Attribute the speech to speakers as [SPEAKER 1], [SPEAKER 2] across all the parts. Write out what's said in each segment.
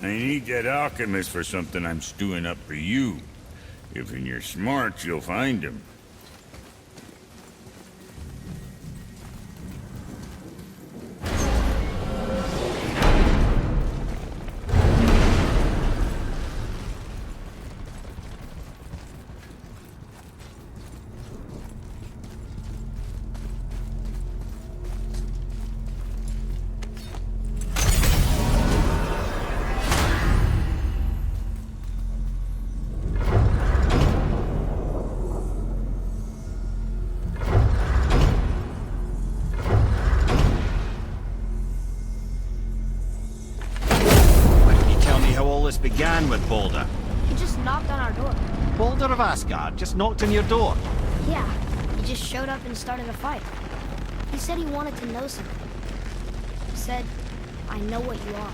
[SPEAKER 1] I need that alchemist for something I'm stewing up for you. If you're smart, you'll find him.
[SPEAKER 2] Began with Boulder.
[SPEAKER 3] He just knocked on our door.
[SPEAKER 2] Boulder of Asgard just knocked on your door.
[SPEAKER 3] Yeah, he just showed up and started a fight. He said he wanted to know something. He said, I know what you are.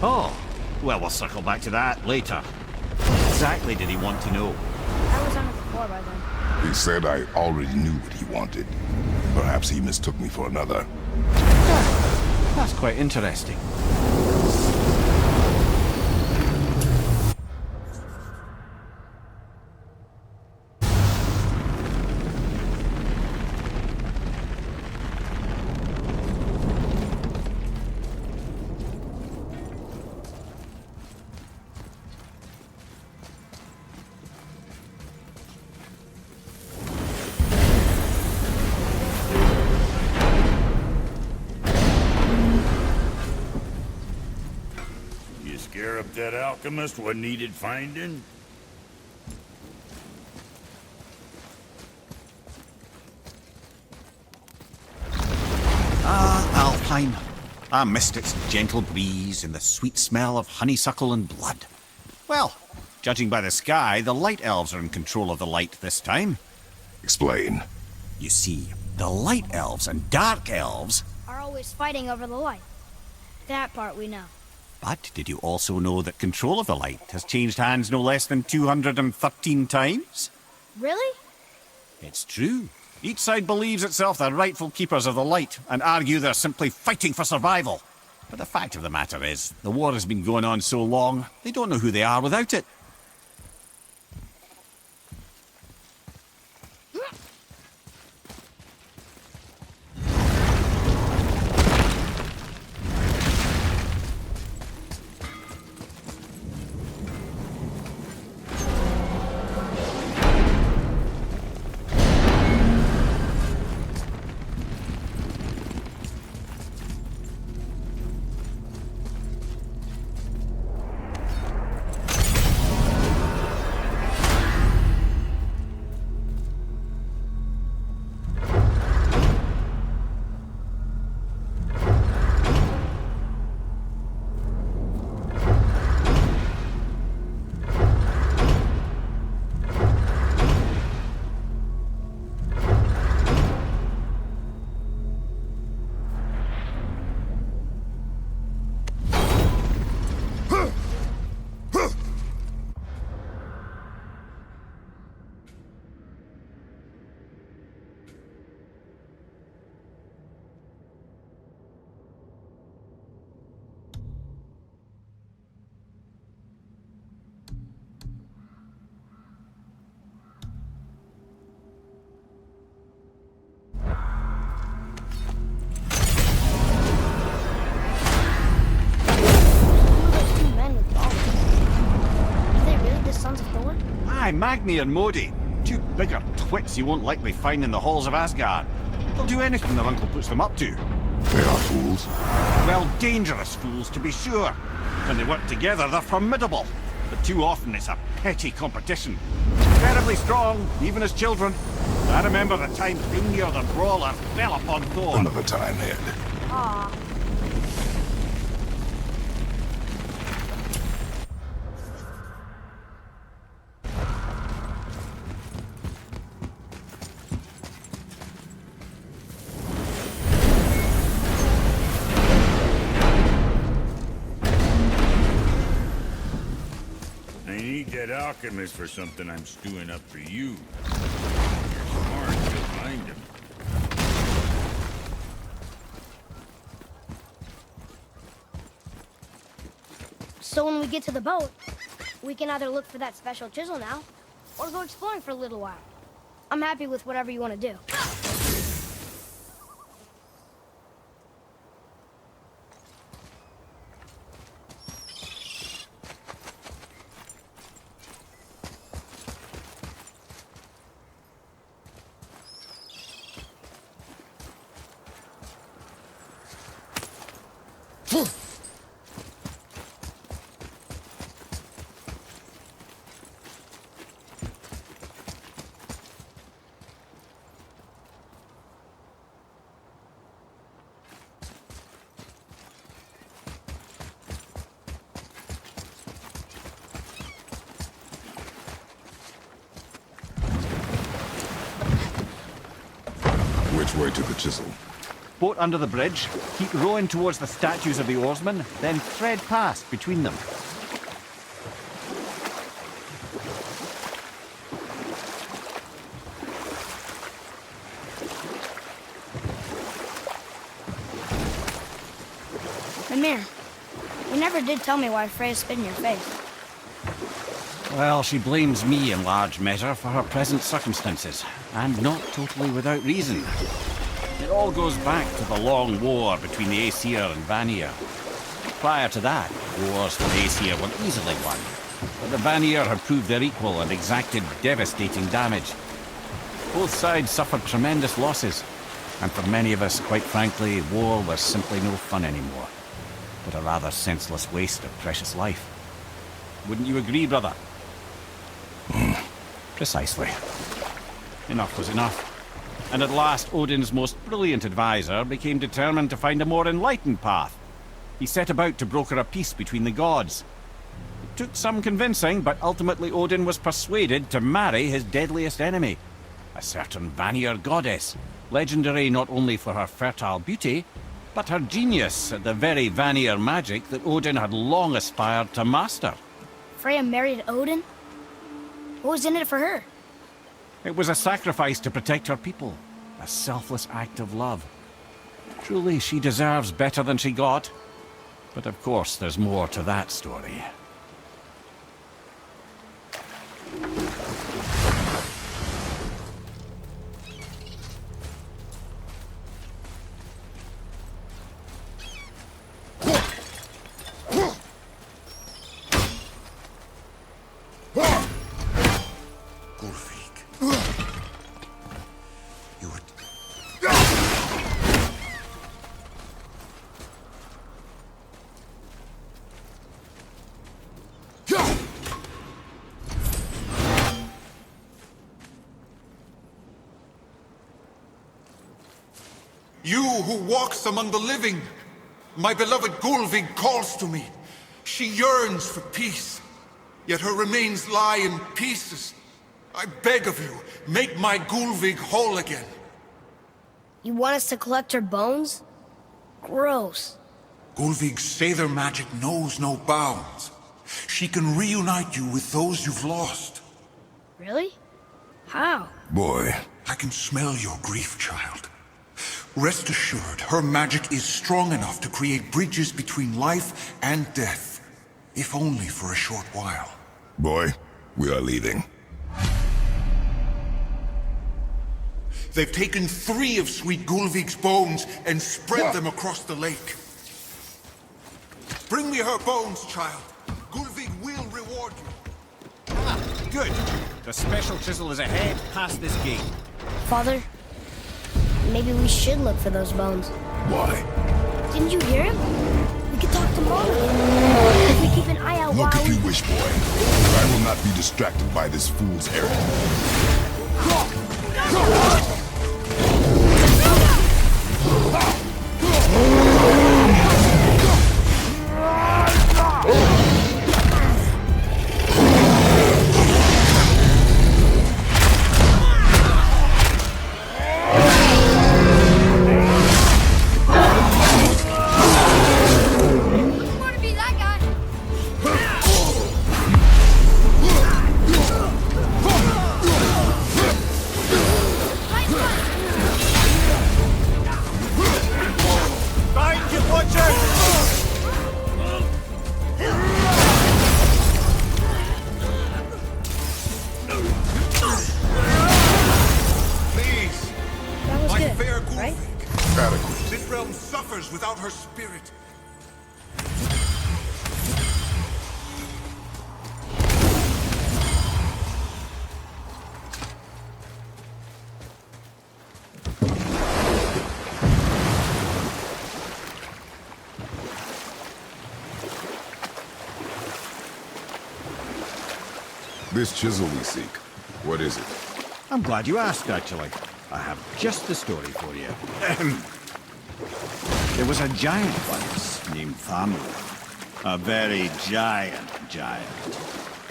[SPEAKER 2] Oh, well, we'll circle back to that later. What exactly did he want to know?
[SPEAKER 3] I was on the floor by then.
[SPEAKER 4] He said I already knew what he wanted. Perhaps he mistook me for another.
[SPEAKER 2] That's quite interesting.
[SPEAKER 1] Scare up that alchemist what needed finding?
[SPEAKER 2] Alpine. I missed its gentle breeze and the sweet smell of honeysuckle and blood. Well, judging by the sky, the light elves are in control of the light this time.
[SPEAKER 4] Explain.
[SPEAKER 2] You see, the light elves and dark elves...
[SPEAKER 3] are always fighting over the light. That part we know.
[SPEAKER 2] But did you also know that control of the light has changed hands no less than 213 times?
[SPEAKER 3] Really?
[SPEAKER 2] It's true. Each side believes itself the rightful keepers of the light and argue they're simply fighting for survival. But the fact of the matter is, the war has been going on so long, they don't know who they are without it. Magni and Modi. Two bigger twits you won't likely find in the halls of Asgard. They'll do anything their uncle puts them up to.
[SPEAKER 4] They are fools.
[SPEAKER 2] Well, dangerous fools, to be sure. When they work together, they're formidable. But too often it's a petty competition. Terribly strong, even as children. I remember the time Hrungnir the Brawler fell upon Thor.
[SPEAKER 4] Another time, Ed.
[SPEAKER 3] Aw.
[SPEAKER 1] That alchemist for something I'm stewing up for you. If you're smart, you'll find him.
[SPEAKER 3] So when we get to the boat, we can either look for that special chisel now, or go exploring for a little while. I'm happy with whatever you want to do.
[SPEAKER 4] Which way to the chisel?
[SPEAKER 2] Boat under the bridge, keep rowing towards the statues of the oarsmen, then thread past between them.
[SPEAKER 3] Mimir, you never did tell me why Freya spit in your face.
[SPEAKER 2] Well, she blames me in large measure for her present circumstances, and not totally without reason. It all goes back to the long war between the Aesir and Vanir. Prior to that, wars with the Aesir were easily won, but the Vanir had proved their equal and exacted devastating damage. Both sides suffered tremendous losses, and for many of us, quite frankly, war was simply no fun anymore, but a rather senseless waste of precious life. Wouldn't you agree, brother? Precisely. Enough was enough. And at last, Odin's most brilliant advisor became determined to find a more enlightened path. He set about to broker a peace between the gods. It took some convincing, but ultimately Odin was persuaded to marry his deadliest enemy, a certain Vanir goddess, legendary not only for her fertile beauty, but her genius at the very Vanir magic that Odin had long aspired to master.
[SPEAKER 3] Freya married Odin? What was in it for her?
[SPEAKER 2] It was a sacrifice to protect her people, a selfless act of love. Truly, she deserves better than she got. But of course, there's more to that story.
[SPEAKER 5] You who walks among the living, my beloved Gulvig calls to me. She yearns for peace, yet her remains lie in pieces. I beg of you, make my Gulvig whole again.
[SPEAKER 3] You want us to collect her bones? Gross.
[SPEAKER 5] Gulvig's Sather magic knows no bounds. She can reunite you with those you've lost.
[SPEAKER 3] Really? How?
[SPEAKER 4] Boy.
[SPEAKER 5] I can smell your grief, child. Rest assured, her magic is strong enough to create bridges between life and death, if only for a short while.
[SPEAKER 4] Boy, we are leaving.
[SPEAKER 5] They've taken 3 of Sweet Gulvig's bones and spread them across the lake. Bring me her bones, child. Gulvig will reward you.
[SPEAKER 2] Ah, good. The special chisel is ahead past this gate.
[SPEAKER 3] Father, maybe we should look for those bones.
[SPEAKER 4] Why?
[SPEAKER 3] Didn't you hear him? We could talk to Mom. If we keep an eye out
[SPEAKER 4] Look
[SPEAKER 3] while
[SPEAKER 4] if you wish, boy. I will not be distracted by this fool's errand.
[SPEAKER 5] kingdom suffers without her spirit.
[SPEAKER 4] This chisel we seek, what is it?
[SPEAKER 2] I'm glad you asked, actually. I have just the story for you. There was a giant once named Thamur. A very giant,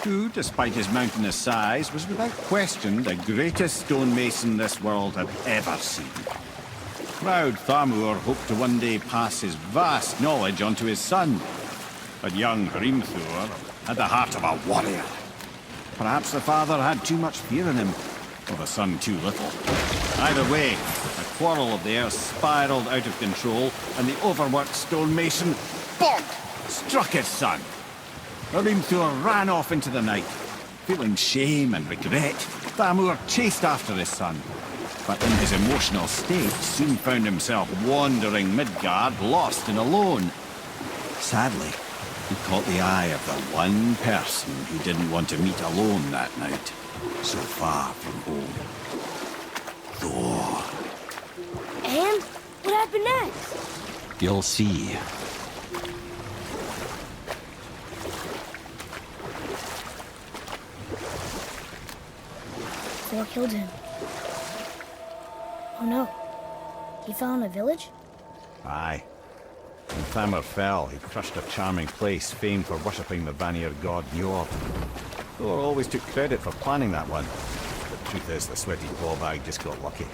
[SPEAKER 2] who, despite his mountainous size, was without question the greatest stonemason this world had ever seen. Proud Thamur hoped to one day pass his vast knowledge on to his son. But young Hrimthur had the heart of a warrior. Perhaps the father had too much fear in him, or the son too little. Either way, a quarrel of theirs spiraled out of control, and the overworked stonemason, bonk, struck his son. Hrimthur ran off into the night. Feeling shame and regret, Thamur chased after his son. But in his emotional state, soon found himself wandering Midgard, lost and alone. Sadly, he caught the eye of the one person who didn't want to meet alone that night, so far from home. Thor.
[SPEAKER 3] And what happened next?
[SPEAKER 2] You'll see.
[SPEAKER 3] Thor killed him. Oh no. He fell in a village?
[SPEAKER 2] Aye. When Thamur fell, he crushed a charming place famed for worshipping the Vanir god Njord. Thor always took credit for planning that one. The truth is, the sweaty ballbag just got lucky.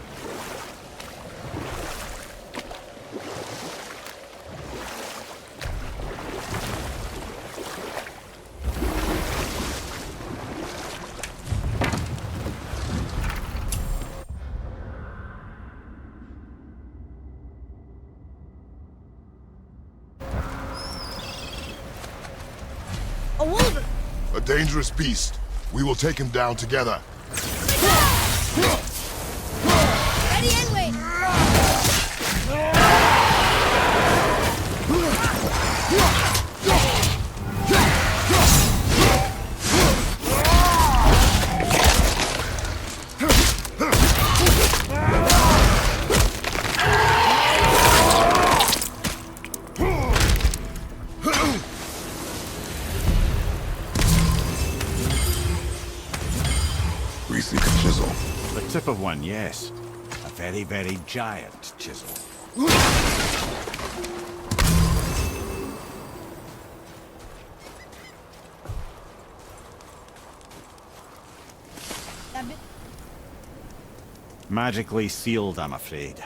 [SPEAKER 3] A wolver!
[SPEAKER 4] A dangerous beast. We will take him down together.
[SPEAKER 3] Ready and wait!
[SPEAKER 4] We seek a chisel.
[SPEAKER 2] The tip of one, yes. A very, very giant chisel. Magically sealed, I'm afraid.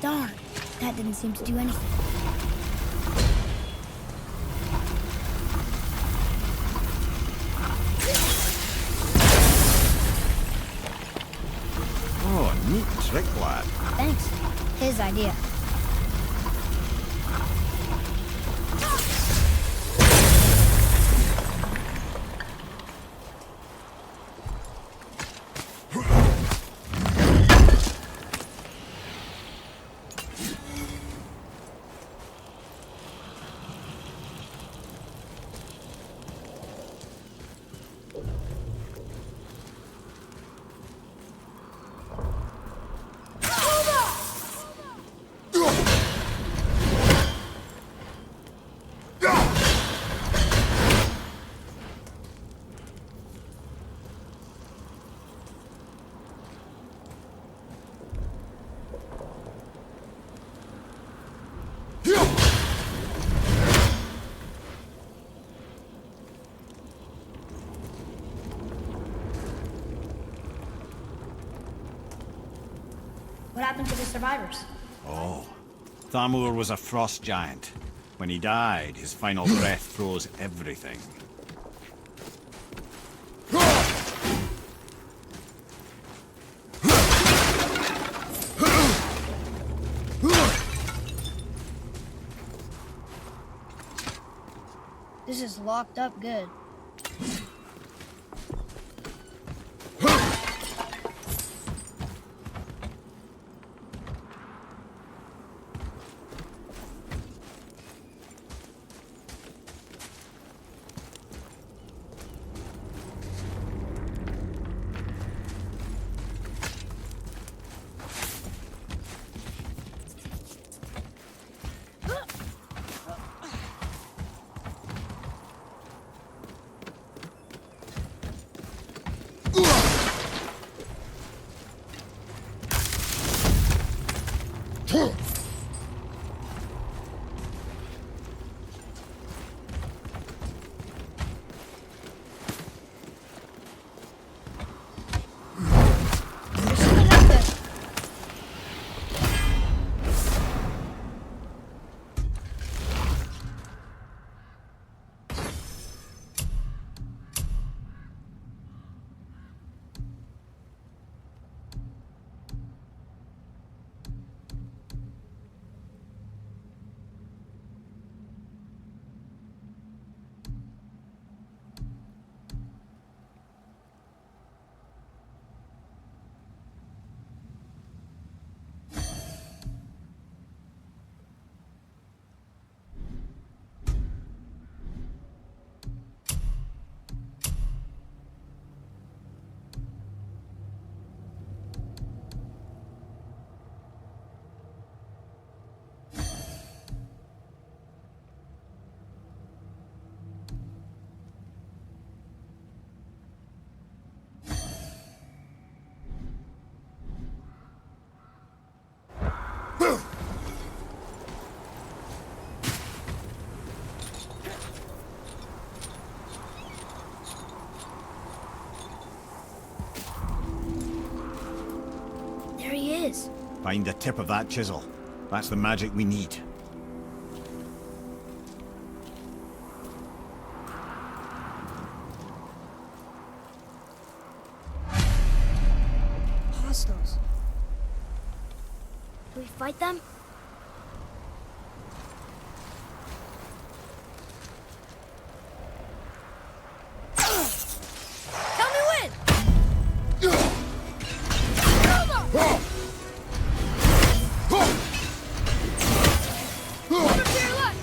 [SPEAKER 3] Darn, that didn't seem to do anything.
[SPEAKER 2] Oh, neat trick, lad.
[SPEAKER 3] Thanks. His idea. What happened to the survivors?
[SPEAKER 2] Oh, Thamur was a frost giant. When he died, his final breath froze everything.
[SPEAKER 3] This is locked up good. There's something up there. There he is.
[SPEAKER 2] Find the tip of that chisel. That's the magic we need.
[SPEAKER 3] Hostiles. Do we fight them? Tell me when! Over to your left!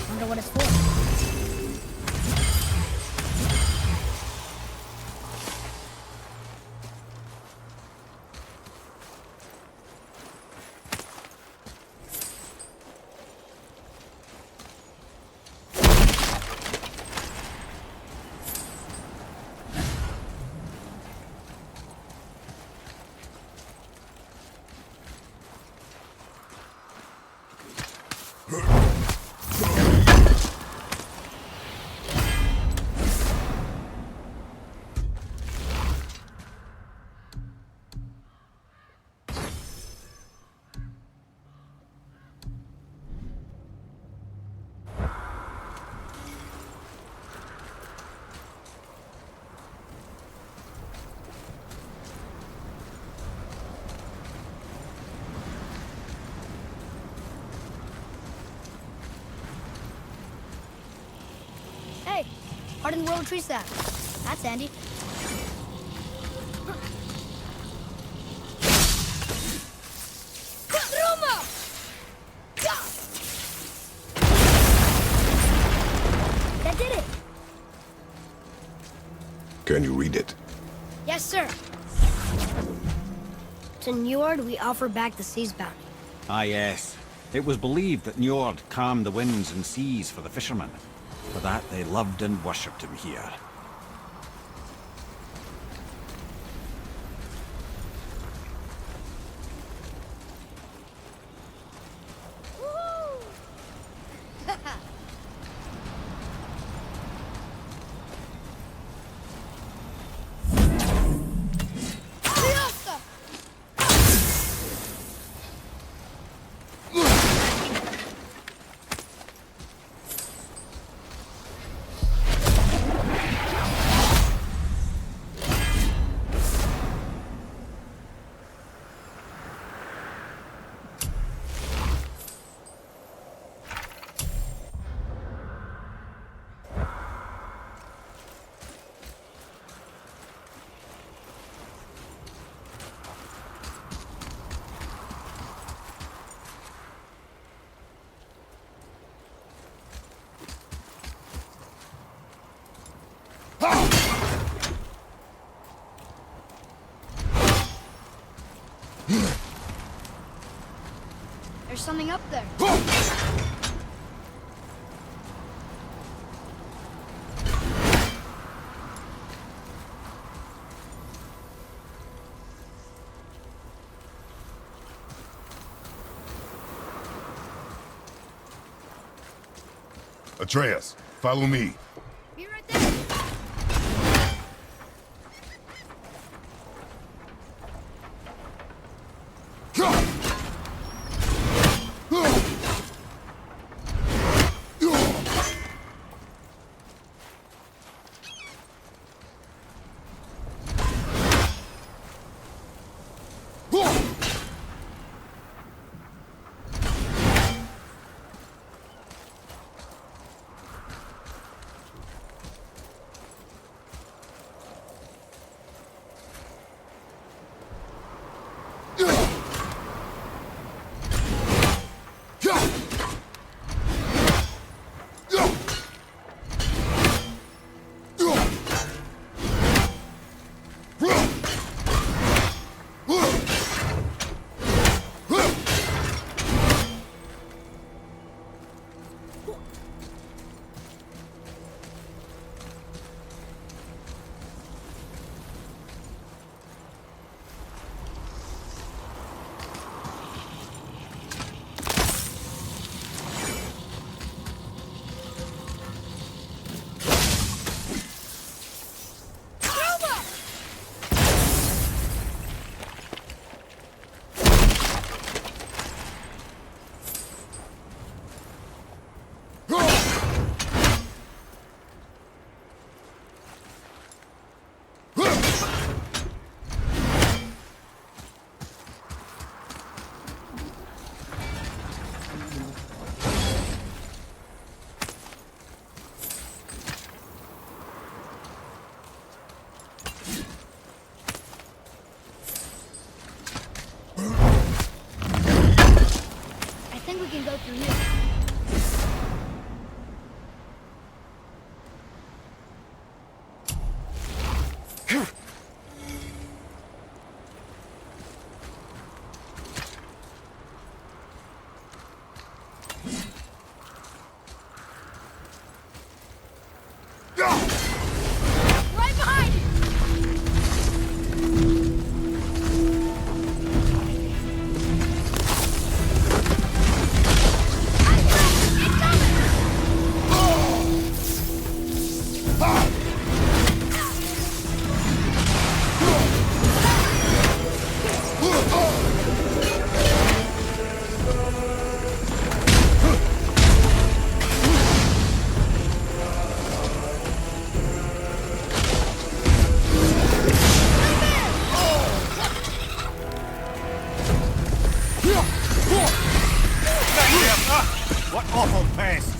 [SPEAKER 3] Wonder what it's for. Hey, hardened world tree staff. That's handy. That did it.
[SPEAKER 4] Can you read it?
[SPEAKER 3] Yes, sir. To Njord, we offer back the sea's bounty.
[SPEAKER 2] Ah, yes. It was believed that Njord calmed the winds and seas for the fishermen. For that, they loved and worshipped him here.
[SPEAKER 3] There's something up there.
[SPEAKER 4] Atreus, follow me.
[SPEAKER 3] Be right there. I think we can go through here. Right behind you!
[SPEAKER 2] What awful pests!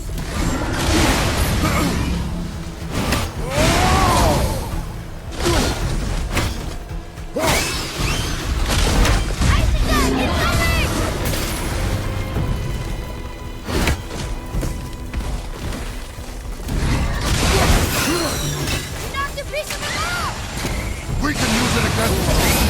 [SPEAKER 4] We can use it against them.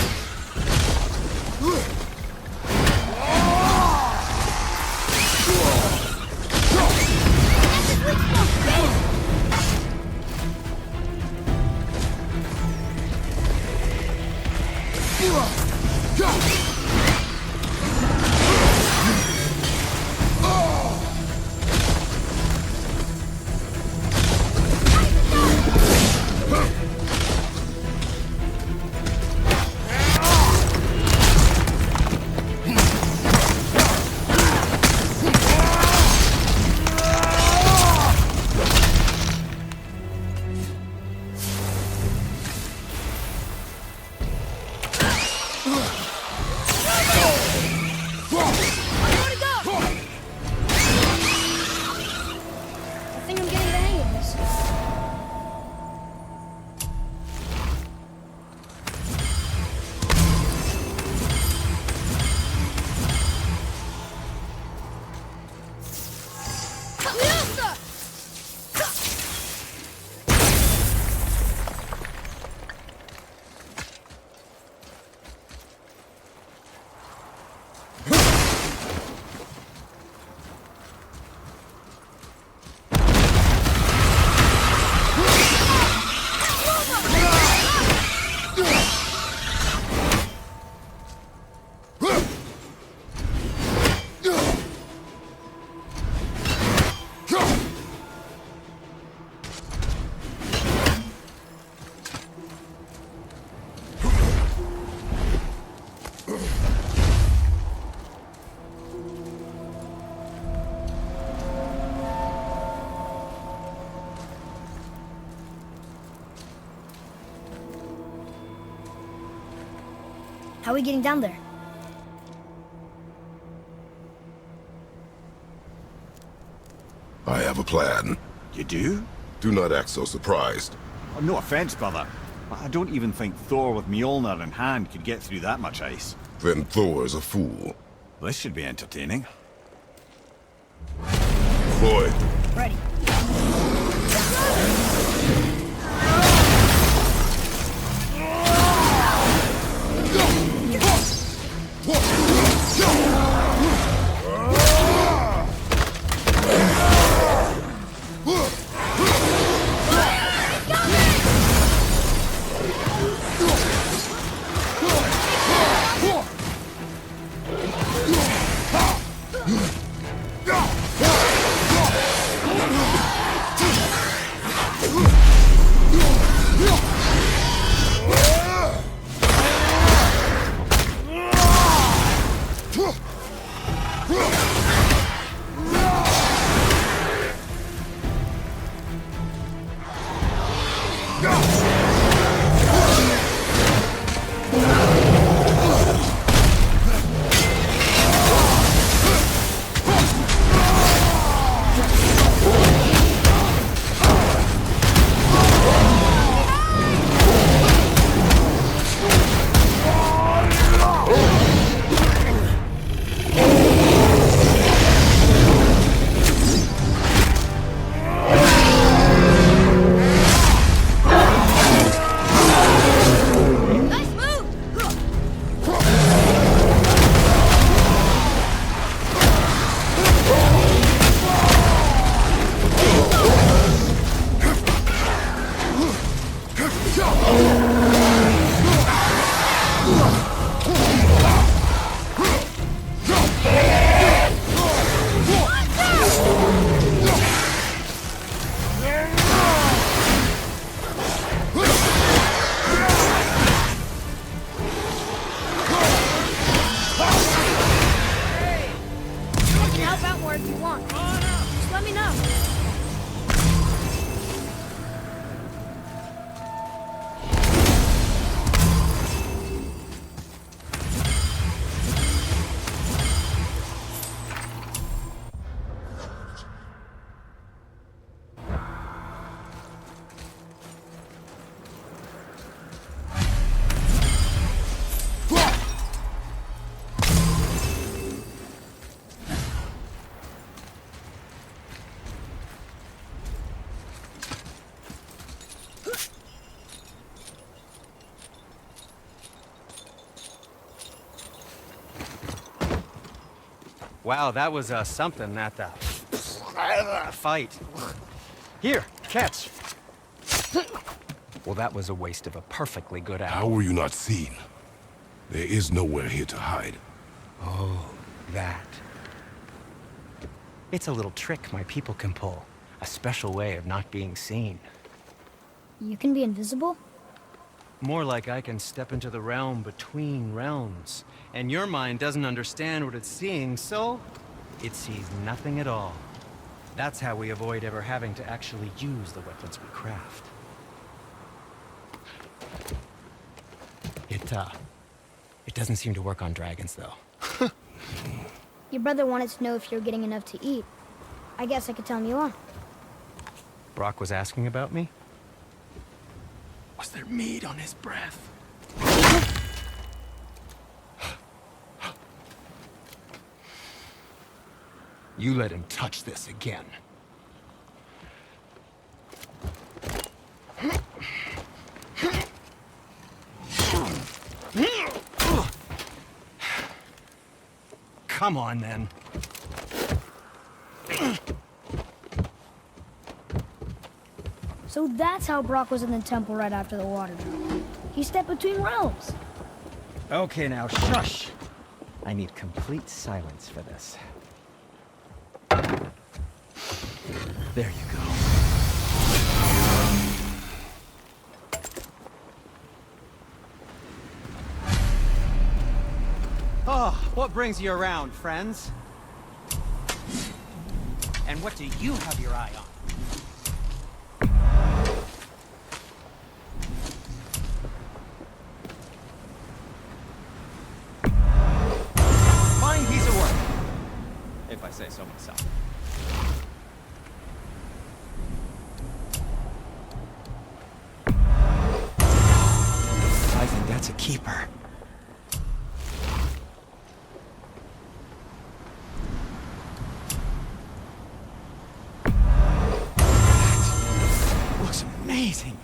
[SPEAKER 3] are we getting down there?
[SPEAKER 4] I have a plan.
[SPEAKER 2] You do?
[SPEAKER 4] Do not act so surprised.
[SPEAKER 2] Oh, no offense, brother. I don't even think Thor with Mjolnir in hand could get through that much ice.
[SPEAKER 4] Then Thor is a fool.
[SPEAKER 2] This should be entertaining.
[SPEAKER 4] Floyd,
[SPEAKER 3] Ready.
[SPEAKER 6] Wow, that was something at the fight. Here, catch. Well, that was a waste of a perfectly good
[SPEAKER 4] How
[SPEAKER 6] hour.
[SPEAKER 4] were you not seen? There is nowhere here to hide.
[SPEAKER 6] Oh, that. It's a little trick my people can pull. A special way of not being seen.
[SPEAKER 3] You can be invisible?
[SPEAKER 6] More like I can step into the realm between realms. And your mind doesn't understand what it's seeing, so it sees nothing at all. That's how we avoid ever having to actually use the weapons we craft. It doesn't seem to work on dragons, though.
[SPEAKER 3] Your brother wanted to know if you're getting enough to eat. I guess I could tell him you are.
[SPEAKER 6] Brock was asking about me? Was there meat on his breath? You let him touch this again. Come on, then.
[SPEAKER 3] So that's how Brock was in the temple right after the water drop. He stepped between realms.
[SPEAKER 6] Okay, now, shush. I need complete silence for this. There you go. Oh, what brings you around, friends? And what do you have your eye on?
[SPEAKER 7] say so myself.
[SPEAKER 6] I think that's a keeper. That looks amazing.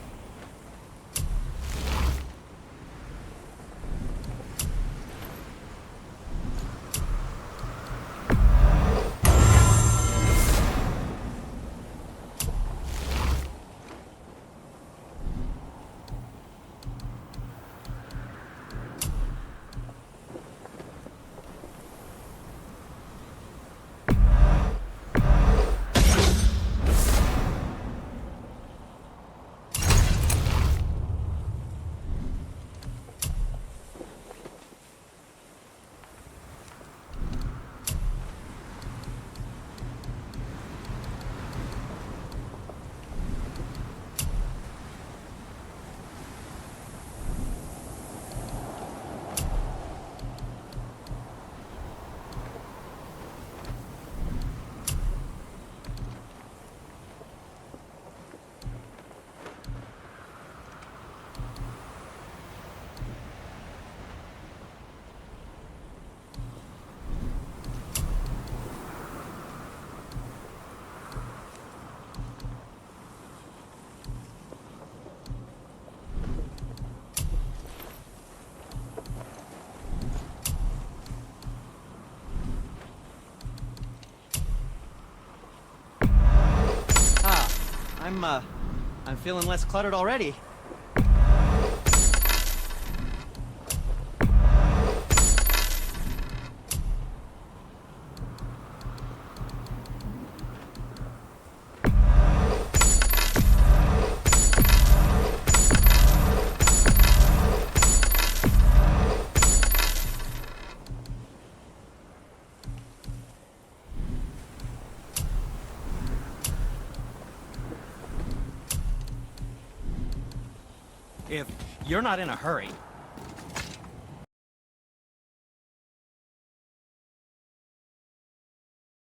[SPEAKER 6] I'm feeling less cluttered already. If you're not in a hurry,